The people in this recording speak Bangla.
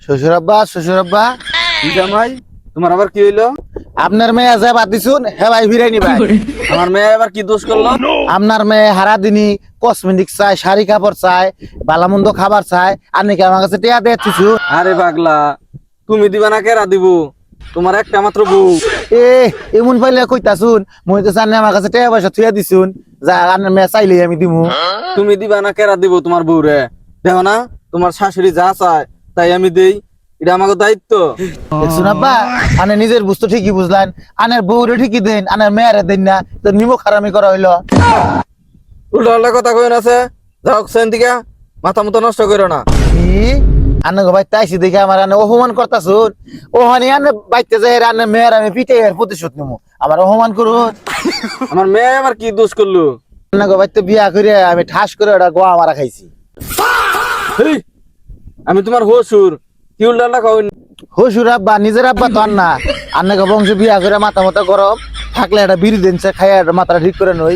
শ্বশুর আব্বা জামাই তোমার আবার কি হইলো? আপনার মেয়ে যা বাদ দিছুন হে ভাই ফিরাই নি ভাই। আমার মেয়ে আবার কি দোষ করলো? আপনার মেয়ে হারা দিনই কসমেটিক চায়, শাড়ি কাপড় চায়, বালামন্দ খাবার চায়, আর নাকি আমার কাছে টিয়া দিয়ে দিছু। আরে পাগলা, তুমি দিবা না কেরা দিব? তোমার একটা মাত্র বউ। এ এমন পাইলে কইতাছুন মই তো জানি আমার কাছে টিয়া পয়সা থুয়া দিছুন, যা আপনার মেয়ে চাইলেই আমি দিমু। তুমি দিবা না কেরা দিব তোমার বউ রে? দেখো না তোমার শাশুড়ি যা চায় তাই আমি দেই, এটা আমাকে দায়িত্ব। দেখছুন আব্বা, আনে নিজের বুঝতো ঠিকই বুঝলেন, আনের বউরে ঠিকই দেন, আনের মেয়েরে দেন না, তো নিমো খারামি করা হইলো। উল্টা পাল্টা কথা কই আছে, যাও সেন দিকে, মাথা মতো নষ্ট করো না। কি আনে গো ভাই তাইছি দেখে আমার আনে অপমান করতাছুন। ওহানি আনে বাইতে যায় আনে মেয়ের আমি পিটে এর প্রতিশোধ নিমু, আমার অপমান করুন। আমার মেয়ে আবার কি দোষ করলো? আনে গো ভাইতে বিয়া করে আমি ঠাস করে ওটা গোয়া মারা খাইছি। হেই, আমি তোমার হসুর, কি উল্টা পাল্টা কই? হসুর আব্বা নিজের আব্বা তো আর না, আনে গো বংশ বিয়া করে মাথা মতো গরম থাকলে একটা বিড়ি দেনছে খাইয়া মাথাটা ঠিক করে নই।